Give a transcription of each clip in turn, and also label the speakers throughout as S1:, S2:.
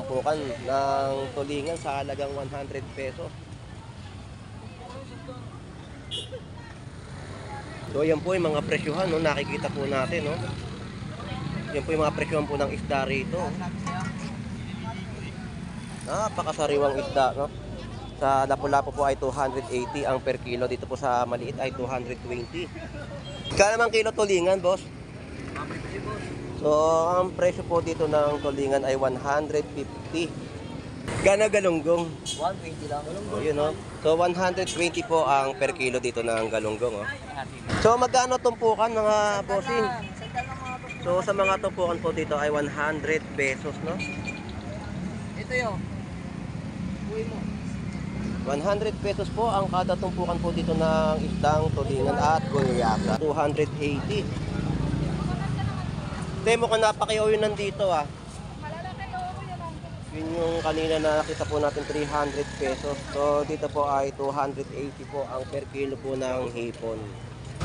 S1: tumpukan ng tulingan sa halagang 100 pesos. So yan po yung mga presyuhan, no? Nakikita po natin, no? Yan po yung mga presyuhan po ng isda rito. Napakasariwang isda, no? Sa Lapu-Lapu po ay 280 ang per kilo. Dito po sa maliit ay 220. Kaya naman kilo tulingan, boss? So ang presyo po dito ng tulingan ay 150. Gana galunggong?
S2: 120 lang.
S1: O yun, no? So 120 po ang per kilo dito ng galunggong, oh. So magkano tumpukan mga bossing? So sa mga tumpukan po dito ay 100 pesos, no?
S2: Ito yun. Uwi mo.
S1: 100 pesos po ang kada tumpukan po dito ng isdang tulingan at gulyaga. 280. Temo ka napakiyaw yun nandito, ah. Yun yung kanina na nakita po natin 300 pesos. So dito po ay 280 po ang per kilo po ng hipon.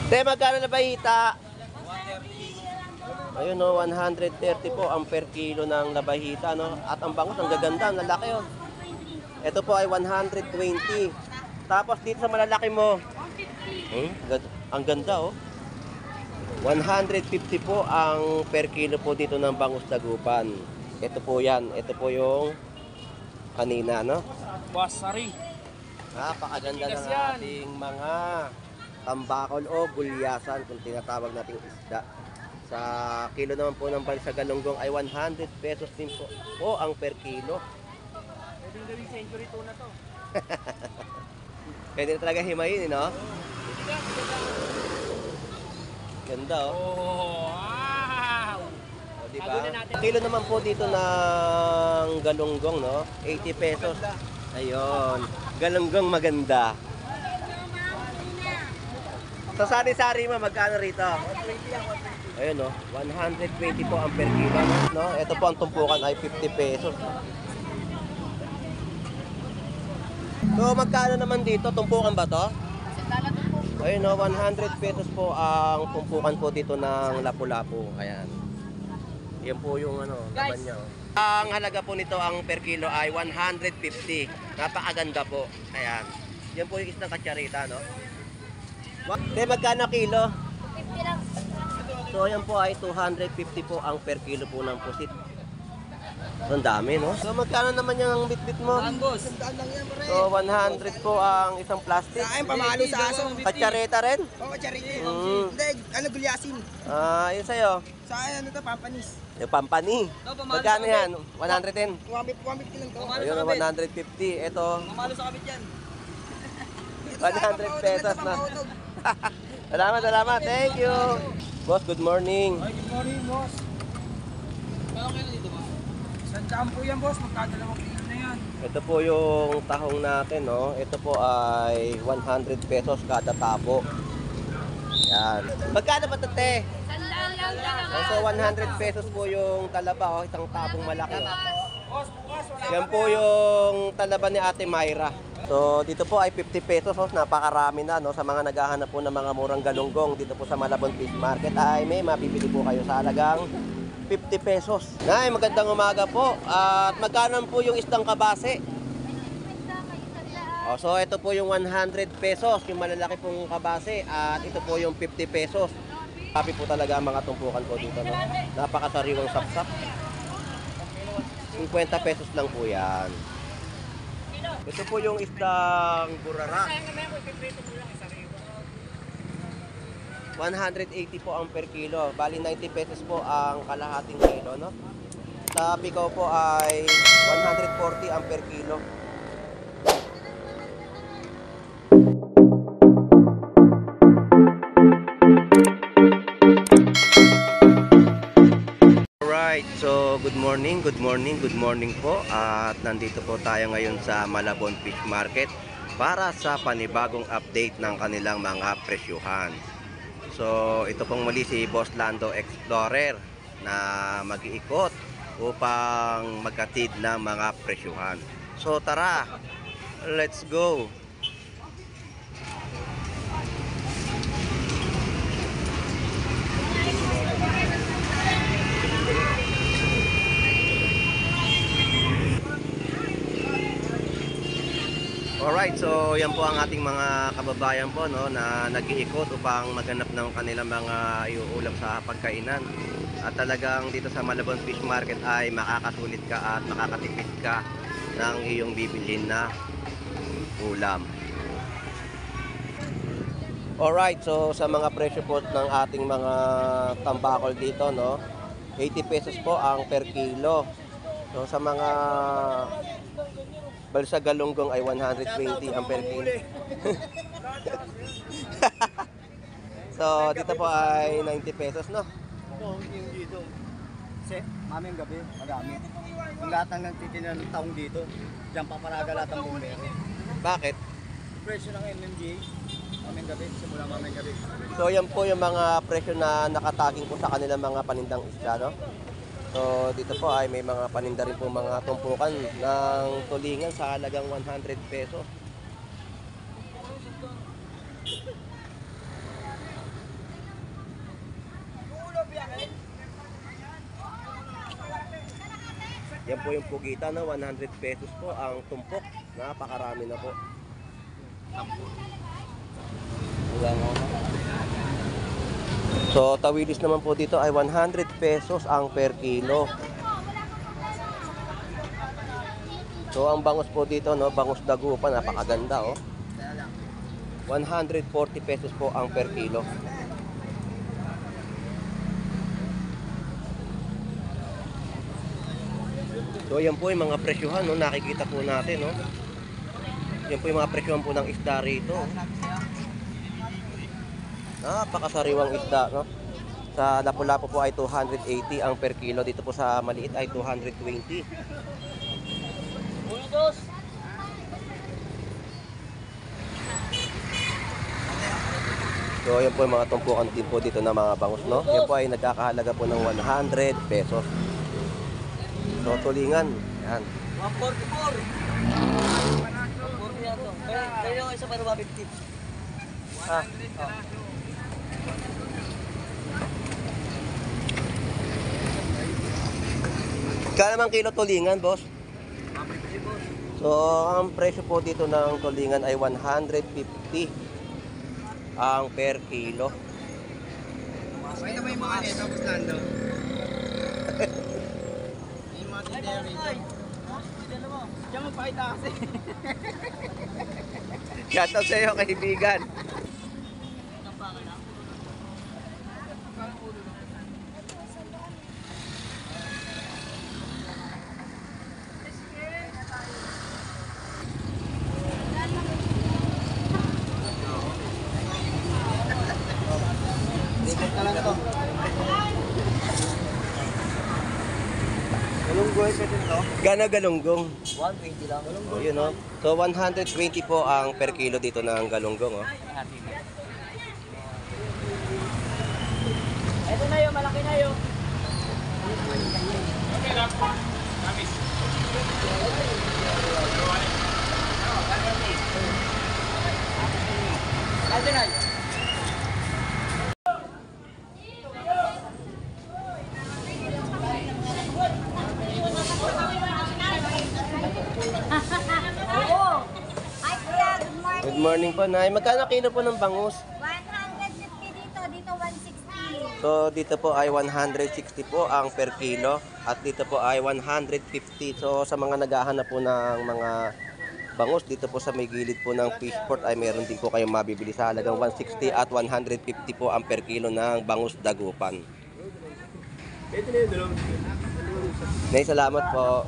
S1: Te, magkano na ba hita? 130. Ayun, no, 130 po ang per kilo ng labahita, no? At ang bangus, ang gaganda, ang lalaki, oh. Ito po ay 120. Tapos dito sa malalaki mo, ang ganda, oh. 150 po ang per kilo po dito ng bangus dagupan. Ito po yan. Ito po yung kanina, no?
S2: Wasari.
S1: Napakaganda ng ating mga tambakol o gulyasan kung tinatawag nating isda. Sa kilo naman po ng balsa galunggong ay 100 pesos din po ang per kilo.
S2: Pwedeng gawing century tuna to.
S1: Pwede na talaga himayin, no? Ganda, oh.
S2: Wow!
S1: O, diba? Kilo naman po dito ng galunggong, no? 80 pesos. Ayun. Galunggong maganda. Sa sari-sari mo, magkano rito?
S2: 120 yan, 120.
S1: Ayun, no? 120 po ang per kilo, no? Ito po ang tumpukan ay 50 pesos. So, magkano naman dito? Tumpukan ba to? Ayun, no? 100 pesos po ang tumpukan po dito ng Lapu-Lapu. Ayan. Yan po yung ano, laman niya, oh. Ang halaga po nito ang per kilo ay 150. Napakaganda po. Ayan. Yan po yung isang katsarita, no? Okay, magkano kilo?
S3: 50 lang.
S1: So, yan po ay 250 po ang per kilo po ng pusit. Ang dami, no? So, magkano naman yung bitbit mo?
S2: Boss.
S1: So, 100 po ang isang plastic.
S4: Sa akin, pamalo sa aso.
S1: Katsareta rin?
S4: Oo, charity.
S1: Mm.
S4: Hindi, ano, gulyasin.
S1: Yun sa'yo.
S4: Sa akin, ano to, pampanis.
S1: Yung pampani. Magkano yan? 110?
S4: 150 lang to.
S1: Ayun, 150. Ito,
S2: Mamalo sa kabit yan.
S1: 100 pesos na. Salamat, salamat. Thank you. Boss, good morning.
S4: Ay, good morning, boss.
S2: Kano kayo dito ba?
S4: Sandaan po yan, boss. Magkadalawang kilo na yan.
S1: Ito po yung tahong natin, no? Ito po ay 100 pesos kada tabo. Yan. Magkano ba ito, te?
S3: Sandaan lang talaga.
S1: So, 100 pesos po yung talaba, oh. Isang tabong malaki, oh.
S4: Boss, wala
S1: Yan po yung talaba ni Ate Myra. So, dito po ay 50 pesos, oh. Napakarami na, no? Sa mga naghahanap po ng mga murang galunggong dito po sa Malabon Fish Market ay may mabibili po kayo sa halagang 50 pesos. Nay, magandang umaga po. At magkano po yung isdang kabase? Oh, so, ito po yung 100 pesos, yung malalaki pong kabase. At ito po yung 50 pesos. Happy po talaga ang mga tumpukan po dito, no? Napakasariwang sapsap. 50 pesos lang po yan. Ito po yung isdang burara. 180 po ang per kilo. Bali 90 pesos po ang kalahating kilo, no? Sa pikaw po ay 140 ang per kilo. Alright, so good morning po. At nandito po tayo ngayon sa Malabon Fish Market para sa panibagong update ng kanilang mga presyuhan. So ito pong muli si Boss Lando Explorer na mag-iikot upang magkatid ng mga presyuhan. So tara, let's go! Alright, so yan po ang ating mga kababayan po, no, na nag-iikot upang maghanap ng kanilang mga iuulam sa pagkainan. At talagang dito sa Malabon Fish Market ay makakasulit ka at makakatipid ka ng iyong bibilhin na ulam. Alright, so sa mga presyo po ng ating mga tambakol dito, no, 80 pesos po ang per kilo. So sa mga balsa galunggong ay 120 ang per kilo. So dito po ay 90 pesos, no?
S2: Yung dito. Kasi mamayang gabi, marami. Yung lahat ng nagtitinda ng taong dito, diyan paparaga lahat ng bumbero.
S1: Bakit?
S2: Presyo ng MMDA, mamayang gabi, simula mamayang gabi.
S1: So yan po yung mga presyo na nakataging po sa kanilang mga panindang isda, no? So dito po ay may mga paninda rin po mga tumpukan ng tulingan sa halagang 100 pesos. Yan po yung pugita na 100 pesos po ang tumpok. Napakarami na po. So tawilis naman po dito ay 100 pesos ang per kilo. So ang bangus po dito, no, bangus dagupan, napakaganda, oh. 140 pesos po ang per kilo. So yan po yung mga presyohan, no, nakikita po natin, no. Yan po yung mga presyohan po ng isda rito. Napakasariwang isda, no. Sa Lapu-Lapu po ay 280 ang per kilo, dito po sa maliit ay 220. So yan po yung mga tumpukan din po dito na mga bangus, no. Yan po ay nagkakahalaga po ng 100 pesos. So tulingan, yan.
S2: 144! 140 yan to. Kaya yung isa para 150.
S1: Ah, kaya naman kilo tulingan, boss? So, ang presyo po dito ng tulingan ay 150 ang per kilo.
S4: May na may mga nito, Boss Nando. Yung mga tindera rito. Diyan mo pakita kasi.
S1: Shout out sa iyo, kaibigan.
S2: Dikit ka lang to.
S4: Galunggoy pa din to.
S1: Gana galunggong.
S2: 120 lang.
S1: Oh, yun, no? So, 120 po ang per kilo dito ng galunggong, oh.
S2: Ito na yun, malaki na yun. Ito na yun.
S3: Hi kuya, good morning.
S1: Good morning po, Nay. Magkano kilo po ng bangus?
S3: 150 dito, dito 160.
S1: So, dito po ay 160 po ang per kilo. At dito po ay 150. So, sa mga naghahanap po ng mga bangus, dito po sa may gilid po ng fishport ay meron din po kayong mabibili sa halagang 160 at 150 po ang per kilo ng bangus dagupan. Nay, salamat po.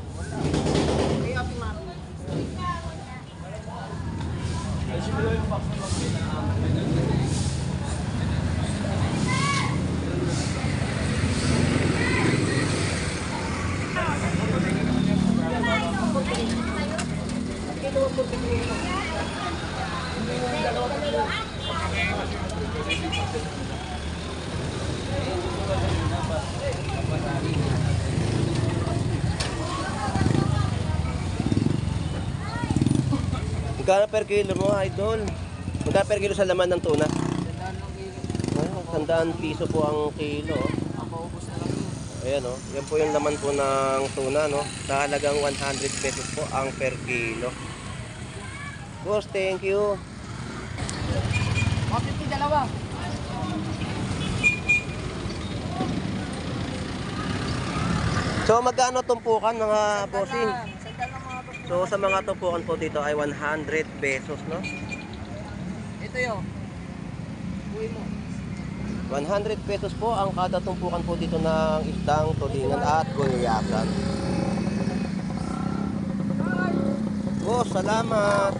S1: Magkano per kilo mo, idol? Magkano per kilo sa laman ng tuna? 100 piso po ang kilo. Ayan, oh. Yan po yung laman po ng tuna, no? Sa halagang 100 pesos po ang per kilo. Boss, thank you.
S4: 150 dalawa.
S1: So magkano tumpukan mga bossing?
S4: Sandal ng mga boss.
S1: So sa mga tumpukan po dito ay 100 pesos, no?
S4: Ito yun. Uwi mo.
S1: 100 pesos po ang kada tumpukan po dito ng isdang, tulingan at gulyasan. Boss, salamat.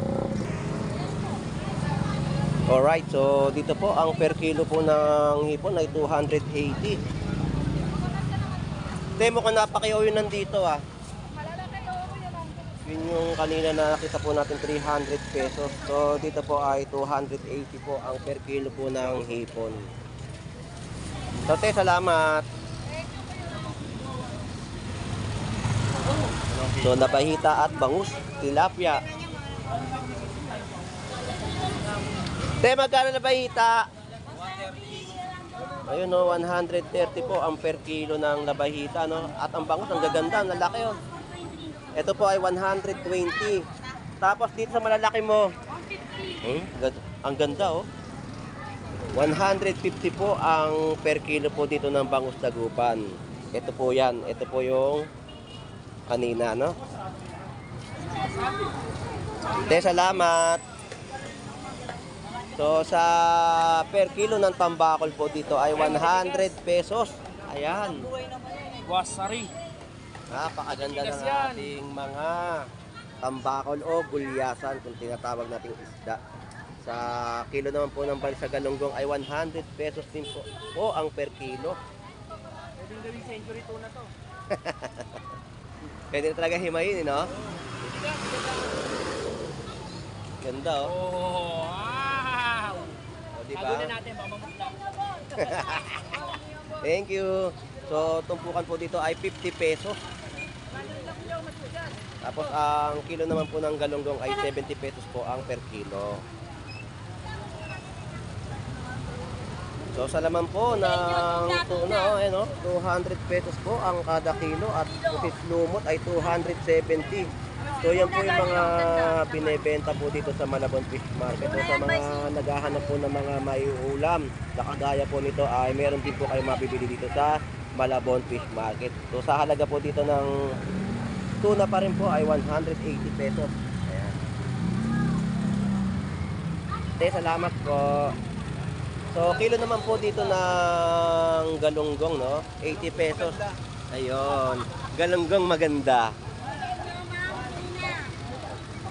S1: Alright, so dito po ang per kilo po ng hipon ay 280. Demo ka napakiyaw yun nandito ah. Yun yung kanina na nakita po natin 300 pesos. So dito po ay 280 po ang per kilo po ng hipon. So te, salamat. So nabahita at bangus, tilapia. Te, magkano nabahita? Ayun no, 130 po ang per kilo ng labahita, no? At ang bangus, ang gaganda, ang lalaki oh. Ito po ay 120. Tapos dito sa malalaki mo, ang ganda oh. 150 po ang per kilo po dito ng bangus dagupan. Ito po yan, ito po yung kanina, no? Te, salamat. So sa per kilo ng tambakol po dito ay 100 pesos. Ayan.
S4: Wasari.
S1: Napakaganda ng ating mga tambakol o gulyasan kung tinatawag nating isda. Sa kilo naman po ng balsa galunggong ay 100 pesos din po ang per kilo.
S4: Pwedeng gawing century tuna to.
S1: Pwede na talaga himayin, no? Ganda, oh.
S4: Oh, wow!
S1: O, diba?
S4: Tago na natin, mamamutla.
S1: Thank you. So, tumpukan po dito ay 50 pesos. Tapos, ang kilo naman po ng galunggong ay 70 pesos po ang per kilo. So, sa laman po ng tuna, oh, 200 pesos po ang kada kilo at pusit lumot ay 270. So, yan po yung mga binebenta po dito sa Malabon Fish Market. So, sa mga naghahanap po ng mga may ulam, nakagaya po nito ay meron din po kayo mabibili dito sa Malabon Fish Market. So, sa halaga po dito ng tuna pa rin po ay 180 pesos. Ayan. Te, salamat po. So, kilo naman po dito ng galunggong, no? 80 pesos. Ayun. Galunggong maganda.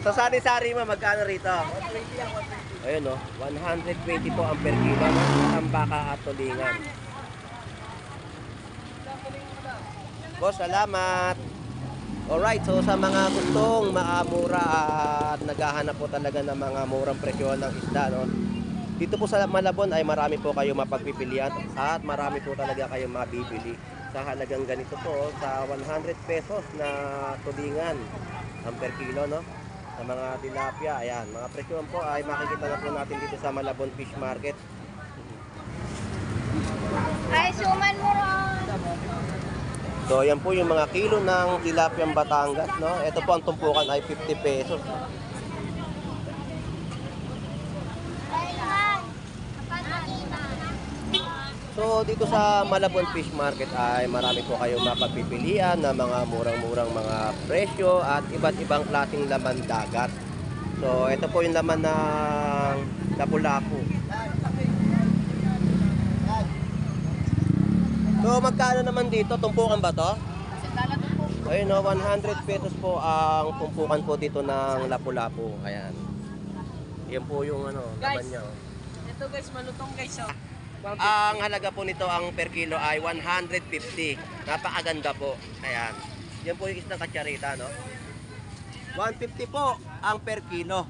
S1: Sa sari-sari mo, magkano rito?
S4: 120 lang, 120.
S1: Ayun, no? 120 po ang per kilo ng tambaka at tulingan. Boss, salamat. Alright, so sa mga gustong makamura at naghahanap po talaga ng mga murang presyo ng isda, no? Dito po sa Malabon ay marami po kayo mapagpipilian at marami po talaga kayong mabibili. Sa halagang ganito po, sa 100 pesos na tulingan ang per kilo, no? Sa mga tilapia, ayan, mga presyo po ay makikita na po natin dito sa Malabon Fish Market.
S3: Ay, suman mo ron.
S1: So, ayan po yung mga kilo ng tilapiang Batangas, no? Ito po ang tumpukan ay 50 pesos. So, dito sa Malabon Fish Market ay marami po kayong mapagpipilian na mga murang-murang mga presyo at iba't ibang klaseng laman dagat. So, ito po yung laman ng lapu-lapu. So, magkano naman dito? Tumpukan ba to?
S4: Sandala to po.
S1: Ayun, no, 100 pesos po ang tumpukan po dito ng lapu-lapu. Ayan. Yan po yung ano, laman niya. Oh.
S4: Ito guys, malutong guys. Oh.
S1: Ang halaga po nito ang per kilo ay 150. Napakaganda po. Ayan. Yan po yung isang katsarita, no? 150 po ang per kilo.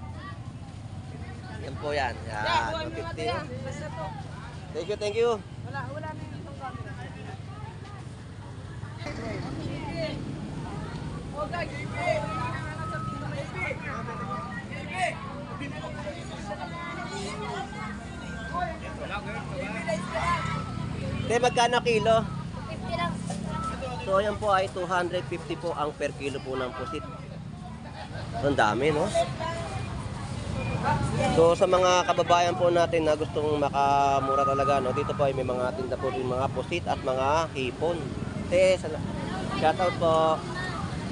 S1: Yan po yan. Yan, 150. No?
S4: Basta to.
S1: Thank you, thank you.
S4: Wala na yung itong camera. Oh guys,
S1: Te, magkano kilo?
S3: 50 lang.
S1: So, yan po ay 250 po ang per kilo po ng pusit. Ang dami, no? So sa mga kababayan po natin na gustong makamura talaga, no, dito po ay may mga tinda po rin, mga pusit at mga hipon. Shoutout po.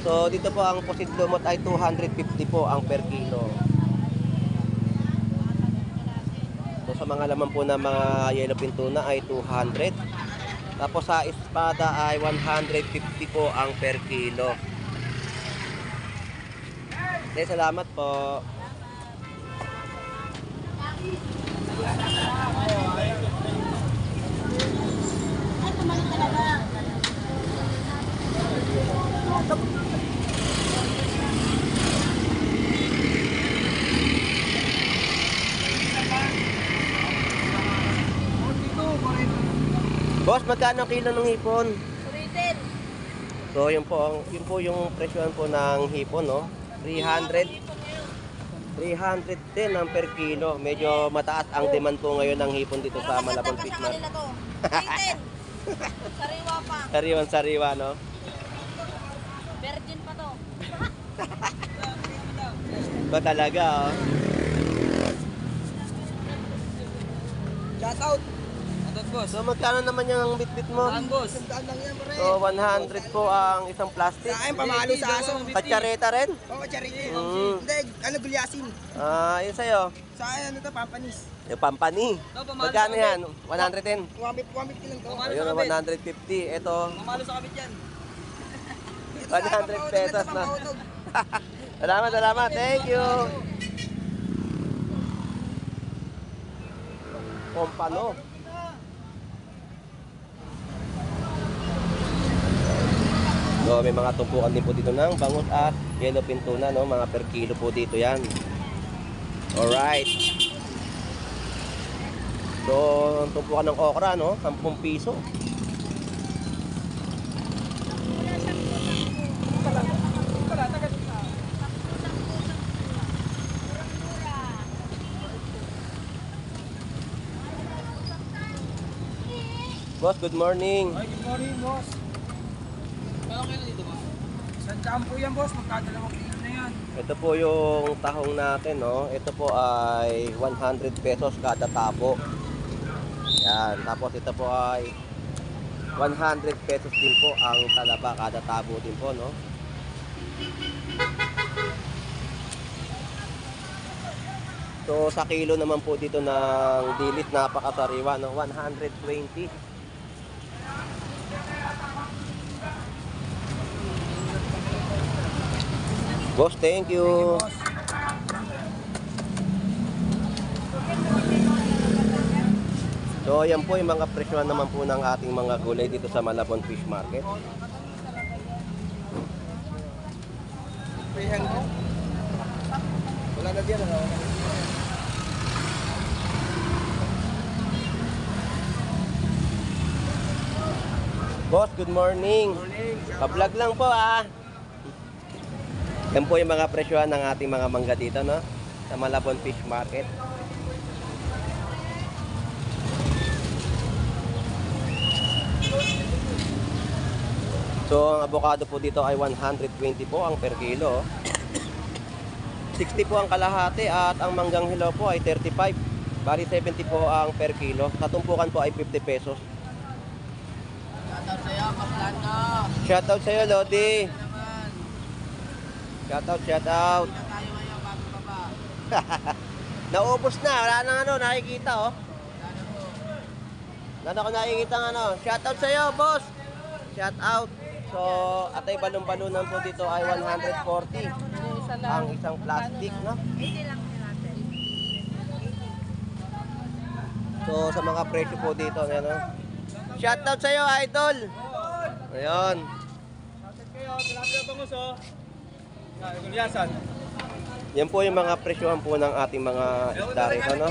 S1: So dito po ang pusit lumot ay 250 po ang per kilo. So sa mga laman po na mga yellowfin tuna ay 200. Tapos sa espada ay 150 po ang per kilo. Salamat po. Boss, magkano kilo ng hipon?
S3: Ulitin.
S1: So yun po yung presyohan po ng hipon, no? 300 din ang per kilo. Medyo mataas ang demand po ngayon ng hipon dito sa Malabon Fish Market.
S3: Ulitin. Sariwa pa.
S1: Sariwan-sariwa, no?
S3: Virgin pa to.
S1: Ba talaga, oh.
S4: Shout out. Boss.
S1: So magkano naman yung bitbit mo?
S4: Boss.
S1: So 100 po ang isang plastic.
S4: Sa akin, pamalo sa aso.
S1: Katsareta rin?
S4: Oo, charity.
S1: Mm.
S4: Hindi, gulyasin.
S1: Yun sa'yo.
S4: Sa akin, ano to, pampanis.
S1: Yung pampani. Magkano yan? 110?
S4: Wamit lang to.
S1: Ayun, 150. Ito,
S4: Mamalo sa kabit yan.
S1: 100 pesos na. Salamat. Thank you. Pompano. So, may mga tumpukan din po dito ng bangus at yellowfin tuna, no? Mga per kilo po dito yan. Alright. So, ang tumpukan ng okra, no? 10 piso. Boss, good morning.
S4: Ay, good morning, boss. Kailan kayo dito, boss? Saan po yan, boss? Magkadalawang kilo na yan.
S1: Ito po yung tahong natin, no? Ito po ay 100 pesos kada tabo. Yan. Tapos ito po ay 100 pesos din po ang talaba kada tabo din po, no? So sa kilo naman po dito ng dilis, napakasariwa, no? 120. Boss, thank you. So yan po yung mga presyo naman po ng ating mga gulay dito sa Malabon Fish Market.
S4: Wala na diyan, ano?
S1: Boss, good morning. Pa-vlog lang po, ah. Yan po yung mga presyohan ng ating mga mangga dito, no? Sa Malabon Fish Market. So, ang avocado po dito ay 120 po ang per kilo. 60 po ang kalahati at ang manggang hilaw po ay 35. Bali 70 po ang per kilo. Sa tumpukan po ay 50 pesos.
S4: Shoutout sa'yo, Paslando.
S1: Shoutout sa'yo, Lodi. Shoutout.
S4: Tayo ngayon, bago pa ba?
S1: Naubos na, wala nang ano, nakikita, oh. Wala na ako nakikita ng ano. Shoutout sa'yo, boss. Shoutout. So, atay balon-balunan po dito ay 140. Ang isang plastic, no? So, sa mga presyo po dito, ano? Shoutout sa'yo, idol. Ayun.
S4: Shoutout kayo, tilapia bangus, oh. Gulyasan.
S1: Yan po yung mga presyohan po ng ating mga isda rito, no?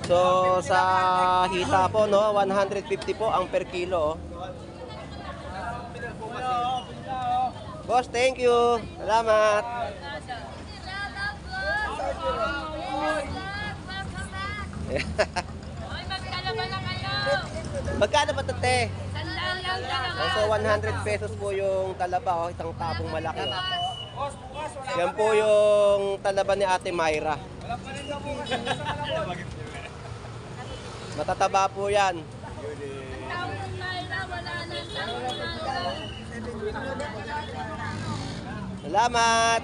S1: So, sa hita po, no? 150 po ang per kilo, oh. Boss, thank you. Salamat. Magkano ba ito, te?
S3: Sandaan lang dalawa.
S1: So, 100 pesos po yung talaba, oh. Isang tabong malaki, oh.
S4: Boss, bukas, wala
S1: Yan po yung talaban ni Ate Myra.
S4: Wala pa rin daw bukas dito sa Malabon.
S1: Matataba po yan.
S3: Tawag Mayra, wala na.
S1: Salamat!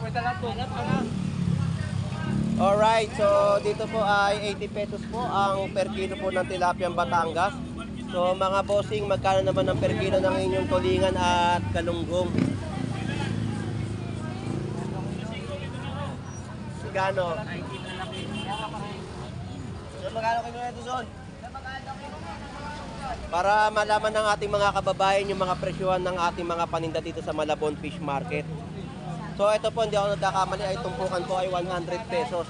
S4: Pwede lang to.
S1: Alright, so dito po ay 80 pesos po ang per kilo po ng tilapiyang Batangas. So mga bossing, magkano naman ang per kilo ng inyong tulingan at galunggong? Sigano?
S2: Magkano kayo nito, Son?
S1: Para malaman ng ating mga kababayan yung mga presyuhan ng ating mga paninda dito sa Malabon Fish Market. So ito po, hindi ako nagkakamali, ay tumpukan po ay 100 pesos.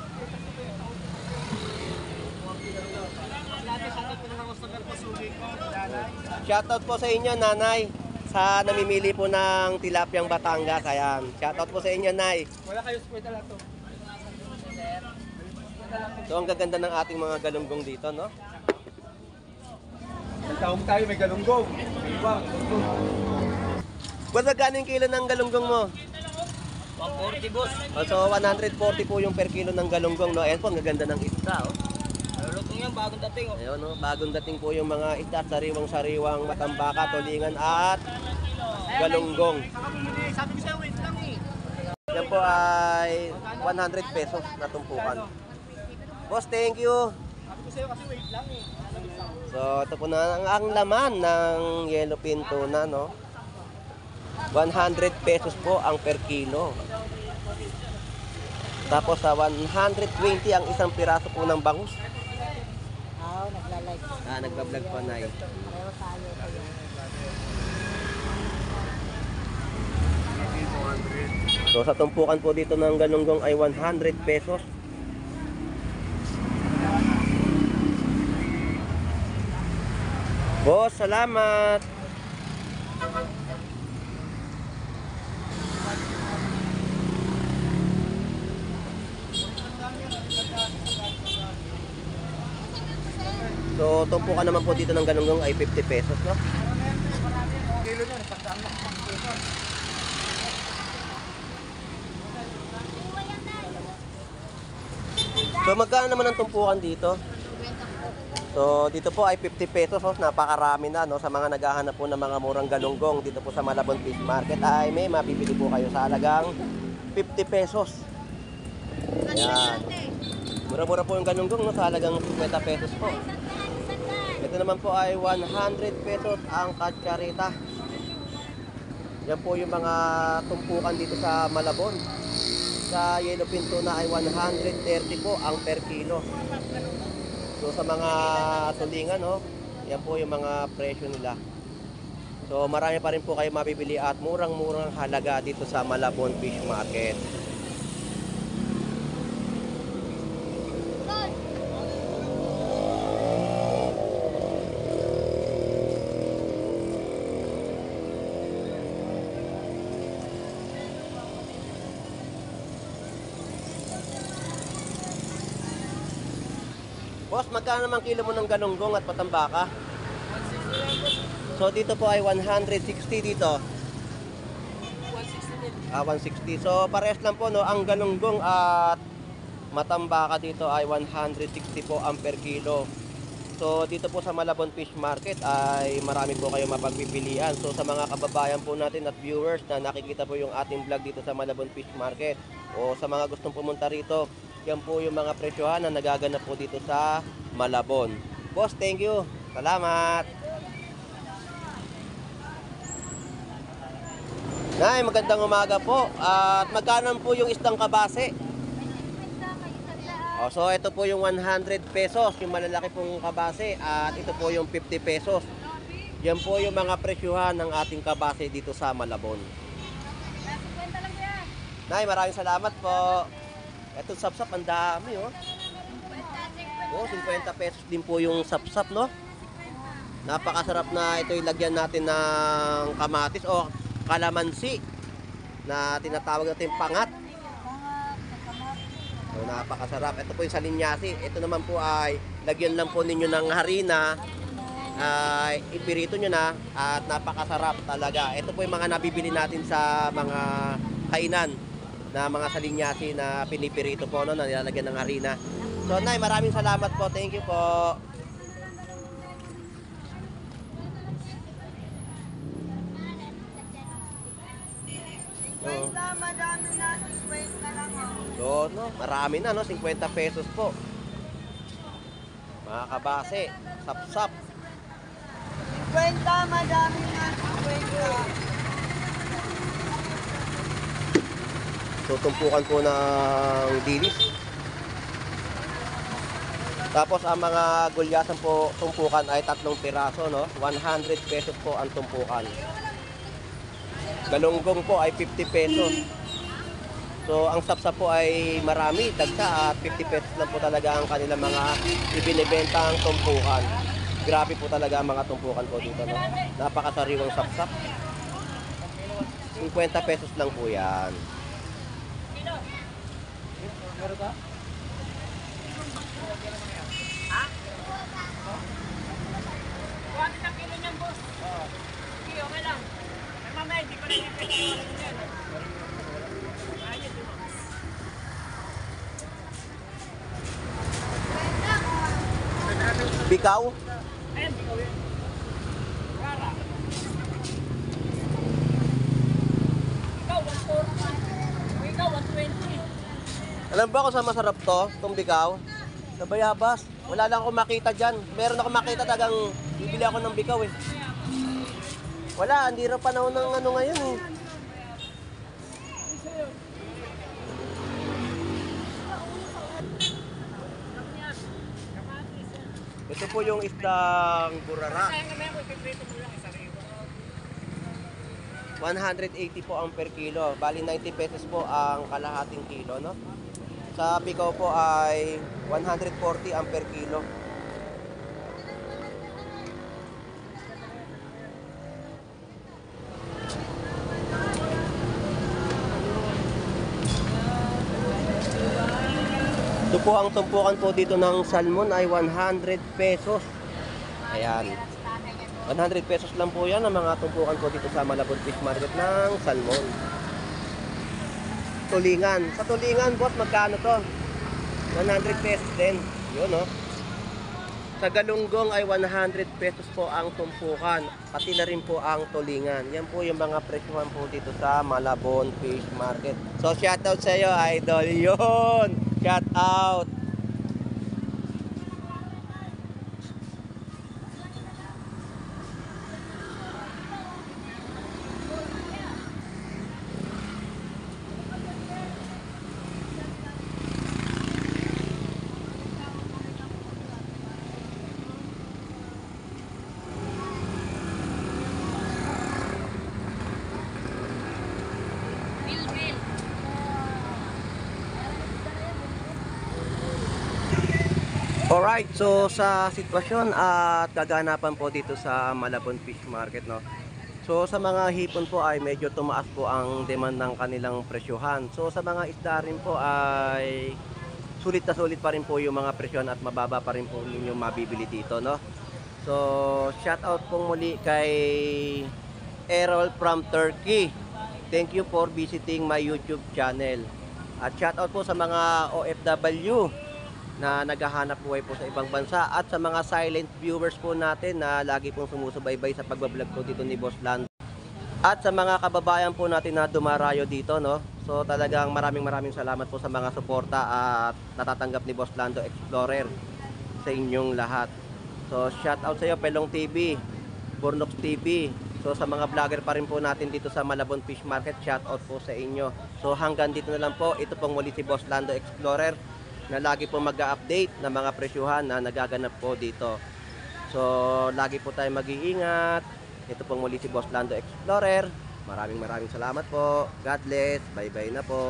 S1: Shoutout po sa inyo, nanay, sa namimili po ng tilapiyang Batangas. Ayan, shoutout po sa inyo, nay.
S4: Wala kayo, pwede lang to.
S1: So ang gaganda ng ating mga galunggong dito, no?
S4: Nagtaong tayo, may galunggong. May ibang.
S1: Boss, magkano yung kilo ng galunggong mo?
S2: 140, boss.
S1: So 140 po yung per kilo ng galunggong, no? Ayan po, ang gaganda ng isda, oh.
S2: Lulutong yan, bagong dating, oh.
S1: Ayun, no? Bagong dating po yung mga isda, sariwang-sariwang matambaka, tulingan at galunggong.
S2: Sabi ko sa'yo, wait lang eh.
S1: Yan po ay 100 pesos na tumpukan. Boss, thank you.
S2: Sabi ko sa'yo kasi wait lang eh.
S1: So, ito po na ang laman ng yellowfin tuna, no? 100 pesos po ang per kilo. Tapos sa 120 ang isang piraso po ng bangus.
S3: Oo, nagla-like.
S1: Nagbablog pa na yun.
S3: Pareho tayo.
S1: So sa tumpukan po dito ng galunggong ay 100 pesos. Boss, salamat. So tumpukan naman po dito ng galunggong ay 50 pesos, no?
S2: Kilo nyo, nagpagdaan lang.
S1: So magkano naman ang tumpukan dito? So dito po ay 50 pesos, oh, napakarami na, no, sa mga naghahanap po ng mga murang galunggong dito po sa Malabon Fish Market ay may mabibili po kayo sa halagang 50 pesos. Yan. Mura-mura po yung galunggong, no, sa halagang 50 pesos po. Ito naman po ay 100 pesos ang katsyarita. Yan po yung mga tumpukan dito sa Malabon. Sa yellowfin tuna ay 130 po ang per kilo. So sa mga tulingan, no, yan po yung mga presyo nila. So marami pa rin po kayo mabibili at murang-murang halaga dito sa Malabon Fish Market. Boss, magkano naman kilo mo ng galunggong at patambaka? So dito po ay 160 dito. 160. So parehas lang po, no, ang galunggong at matambaka dito ay 160 po ang per kilo. So dito po sa Malabon Fish Market ay marami po kayo mapagpipilian. So sa mga kababayan po natin at viewers na nakikita po yung ating vlog dito sa Malabon Fish Market o sa mga gustong pumunta rito, yan po yung mga presyohan na nagaganap po dito sa Malabon. Boss, thank you. Salamat. Nay, magandang umaga po. At magkano po yung isdang kabase? So ito po yung 100 pesos, yung malalaki pong kabase. At ito po yung 50 pesos. Yan po yung mga presyohan ng ating kabase dito sa Malabon. Nay, maraming salamat po. Ito sapsap, ang dami, oh. Oh, 50 pesos din po yung sapsap, no? Napakasarap na ito ilagyan natin ng kamatis o kalamansi na tinatawag natin pangat. So, napakasarap. Ito po yung salinyasi. Ito naman po ay lagyan lang po ninyo ng harina ipirito nyo na at napakasarap talaga. Ito po yung mga nabibili natin sa mga kainan na mga salinyasi na pinipirito po, no, na nilalagyan ng harina. So, Nay, maraming salamat po. Thank you po.
S3: Madami na, 50 lang oh.
S1: So, no, marami na, no? 50 pesos po. Mga kabase, sap-sap.
S3: 50, madami na, 50.
S1: Tutumpukan po ng dilis. Tapos ang mga gulyasan po tumpukan ay 3 piraso, no? 100 pesos po ang tumpukan. Galunggong po ay 50 pesos. So ang sapsap po ay marami, dagsa at 50 pesos lang po talaga ang kanilang mga ibinibentang tumpukan. Grabe po talaga ang mga tumpukan po dito, no? Napakasariwang sapsap. 50 pesos lang po yan.
S4: Meron ka?
S1: Bikaw? Alam ba kung saan masarap to? Itong bikaw? Sa Bayabas. Wala lang akong makita dyan. Meron akong makita tagang bibili ako ng bikaw eh. Wala, hindi rin panahon ng ano ngayon eh. Ito po yung isdang burara. 180 po ang per kilo. Bali 90 pesos po ang kalahating kilo, no? Sa bikaw po ay 140 ang per kilo. Ito po ang tumpukan po dito ng salmon ay 100 pesos. Ayan. 100 pesos lang po yan ang mga tumpukan po dito sa Malabon Fish Market ng salmon. Tulingan. Sa tulingan, boss, magkano to? 100 pesos din. Yun, no? Sa galunggong ay 100 pesos po ang tumpukan. Pati na rin po ang tulingan. Yan po yung mga presyohan po dito sa Malabon Fish Market. So, shoutout sa iyo, idol. Yun! Shout out! Alright, so sa sitwasyon at kaganapan po dito sa Malabon Fish Market, no? So sa mga hipon po ay medyo tumaas po ang demand ng kanilang presyohan. So sa mga isda rin po ay sulit na sulit pa rin po yung mga presyon at mababa pa rin po ninyong mabibili dito, no? So shout out po muli kay Errol from Turkey. Thank you for visiting my YouTube channel. At shout out po sa mga OFW na naghahanap buhay po sa ibang bansa at sa mga silent viewers po natin na lagi pong sumusubaybay sa pagbablog po dito ni Boss Lando. At sa mga kababayan po natin na dumarayo dito, no? So talagang maraming salamat po sa mga suporta at natatanggap ni Boss Lando Explorer sa inyong lahat. So shout out sa iyo, Pelong TV, Burnox TV. So sa mga vlogger pa rin po natin dito sa Malabon Fish Market, shout out po sa inyo. So hanggang dito na lang po, ito pong muli si Boss Lando Explorer na lagi po mag-update ng mga presyuhan na nagaganap po dito. So, lagi po tayo mag-iingat. Ito pong muli si Boss Lando Explorer. Maraming salamat po. God bless. Bye-bye na po.